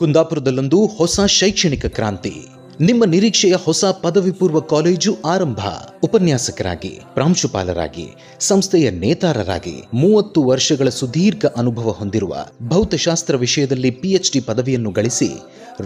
ಕುಂದಾಪುರದಲ್ಲೊಂದು ಹೊಸ ಶೈಕ್ಷಣಿಕ ಕ್ರಾಂತಿ. ನಿಮ್ಮ ನಿರೀಕ್ಷೆಯ ಹೊಸ ಪದವಿ ಪೂರ್ವ ಕಾಲೇಜು ಆರಂಭ. ಉಪನ್ಯಾಸಕರಾಗಿ, ಪ್ರಾಂಶುಪಾಲರಾಗಿ, ಸಂಸ್ಥೆಯ ನೇತಾರರಾಗಿ 30 ವರ್ಷಗಳ ಸುದೀರ್ಘ ಅನುಭವ ಹೊಂದಿರುವ ಭೌತಶಾಸ್ತ್ರ ವಿಷಯದಲ್ಲಿ PhD ಪದವಿಯನ್ನು ಗಳಿಸಿ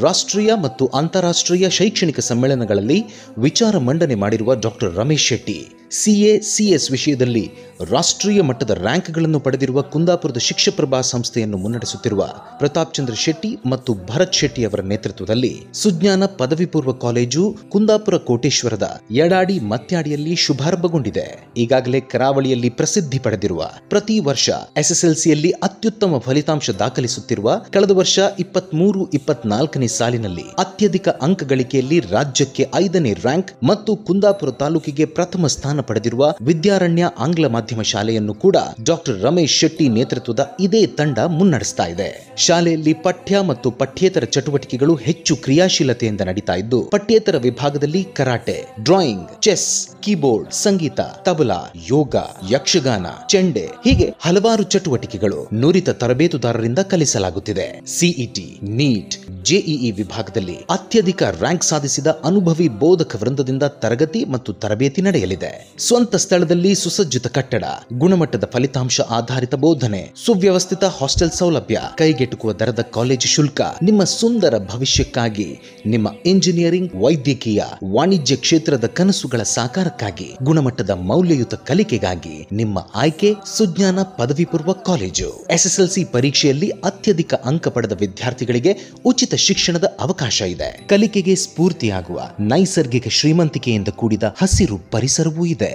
ರಾಷ್ಟ್ರೀಯ ಮತ್ತು ಅಂತಾರಾಷ್ಟ್ರೀಯ ಶೈಕ್ಷಣಿಕ ಸಮ್ಮೇಳನಗಳಲ್ಲಿ ವಿಚಾರ ಮಂಡನೆ ಮಾಡಿರುವ doctor Ramesh Shetty, CA CS ವಿಷಯದಲ್ಲಿ ರಾಷ್ಟ್ರೀಯ ಮಟ್ಟದ ರ್ಯಾಂಕ್ಗಳನ್ನು ಪಡೆದಿರುವ ಕುಂದಾಪುರದ ಶಿಕ್ಷಪ್ರಭಾ ಸಂಸ್ಥೆಯನ್ನು ಮುನ್ನಡೆಸುತ್ತಿರುವ ಪ್ರತಾಪ್ ಚಂದ್ರ ಶೆಟ್ಟಿ ಮತ್ತು ಭರತ್ ಶೆಟ್ಟಿ ಅವರ ನೇತೃತ್ವದಲ್ಲಿ ಸುಜ್ಞಾನ ಪದವಿ ಪೂರ್ವ ಕಾಲೇಜು ಕುಂದಾಪುರ ಕೋಟೇಶ್ವರದ ಯಡಾಡಿ ಮತ್ಯಾಡಿಯಲ್ಲಿ ಶುಭಾರಂಭಗೊಂಡಿದೆ. ಈಗಾಗಲೇ ಕರಾವಳಿಯಲ್ಲಿ ಪ್ರಸಿದ್ಧಿ ಪಡೆದಿರುವ, ಪ್ರತಿ ವರ್ಷ SSLCಯಲ್ಲಿ ಅತ್ಯುತ್ತಮ ಫಲಿತಾಂಶ ದಾಖಲಿಸುತ್ತಿರುವ, ಕಳೆದ ವರ್ಷ 23-24ನೇ ಸಾಲಿನಲ್ಲಿ ಅತ್ಯಧಿಕ ಅಂಕ ಗಳಿಕೆಯಲ್ಲಿ ರಾಜ್ಯಕ್ಕೆ 5ನೇ ರ್ಯಾಂಕ್ ಮತ್ತು ಕುಂದಾಪುರ ತಾಲೂಕಿಗೆ ಪ್ರಥಮ ಸ್ಥಾನ ಪಡೆದಿರುವ ವಿದ್ಯಾರಣ್ಯ ಆಂಗ್ಲ ಮಾಧ್ಯಮ ಶಾಲೆಯನ್ನು ಕೂಡ ಡಾಕ್ಟರ್ ರಮೇಶ್ ಶೆಟ್ಟಿ ನೇತೃತ್ವದ ಇದೇ ತಂಡ ಮುನ್ನಡೆಸ್ತಾ ಇದೆ. ಶಾಲೆಯಲ್ಲಿ ಪಠ್ಯ ಮತ್ತು ಪಠ್ಯೇತರ ಚಟುವಟಿಕೆಗಳು ಹೆಚ್ಚು ಕ್ರಿಯಾಶೀಲತೆಯಿಂದ ನಡೀತಾ ಇದ್ದು, ಪಠ್ಯೇತರ ವಿಭಾಗದಲ್ಲಿ ಕರಾಟೆ, ಡ್ರಾಯಿಂಗ್, ಚೆಸ್, ಕೀಬೋರ್ಡ್, ಸಂಗೀತ, ತಬಲಾ, ಯೋಗ, ಯಕ್ಷಗಾನ, ಚೆಂಡೆ ಹೀಗೆ ಹಲವಾರು ಚಟುವಟಿಕೆಗಳು ನುರಿತ ತರಬೇತುದಾರರಿಂದ ಕಲಿಸಲಾಗುತ್ತಿದೆ. CET, ನೀಟ್, JEE ವಿಭಾಗದಲ್ಲಿ ಅತ್ಯಧಿಕ ರ್ಯಾಂಕ್ ಸಾಧಿಸಿದ ಅನುಭವಿ ಬೋಧಕ ವೃಂದದಿಂದ ತರಗತಿ ಮತ್ತು ತರಬೇತಿ ನಡೆಯಲಿದೆ. ಸ್ವಂತ ಸ್ಥಳದಲ್ಲಿ ಸುಸಜ್ಜಿತ ಕಟ್ಟಡ, ಗುಣಮಟ್ಟದ ಫಲಿತಾಂಶ ಆಧಾರಿತ ಬೋಧನೆ, ಸುವ್ಯವಸ್ಥಿತ ಹಾಸ್ಟೆಲ್ ಸೌಲಭ್ಯ, ಕೈಗೆಟುಕುವ ದರದ ಕಾಲೇಜು ಶುಲ್ಕ. ನಿಮ್ಮ ಸುಂದರ ಭವಿಷ್ಯಕ್ಕಾಗಿ, ನಿಮ್ಮ ಇಂಜಿನಿಯರಿಂಗ್, ವೈದ್ಯಕೀಯ, ವಾಣಿಜ್ಯ ಕ್ಷೇತ್ರದ ಕನಸುಗಳ ಸಾಕಾರಕ್ಕಾಗಿ, ಗುಣಮಟ್ಟದ ಮೌಲ್ಯಯುತ ಕಲಿಕೆಗಾಗಿ ನಿಮ್ಮ ಆಯ್ಕೆ ಸುಜ್ಞಾನ ಪದವಿ ಪೂರ್ವ ಕಾಲೇಜು. SSLC ಪರೀಕ್ಷೆಯಲ್ಲಿ ಅತ್ಯಧಿಕ ಅಂಕ ಪಡೆದ ವಿದ್ಯಾರ್ಥಿಗಳಿಗೆ ಉಚಿತ ಶಿಕ್ಷಣದ ಅವಕಾಶ ಇದೆ. ಕಲಿಕೆಗೆ ಸ್ಫೂರ್ತಿಯಾಗುವ ನೈಸರ್ಗಿಕ ಶ್ರೀಮಂತಿಕೆಯಿಂದ ಕೂಡಿದ ಹಸಿರು ಪರಿಸರವೂ ಇದೆ.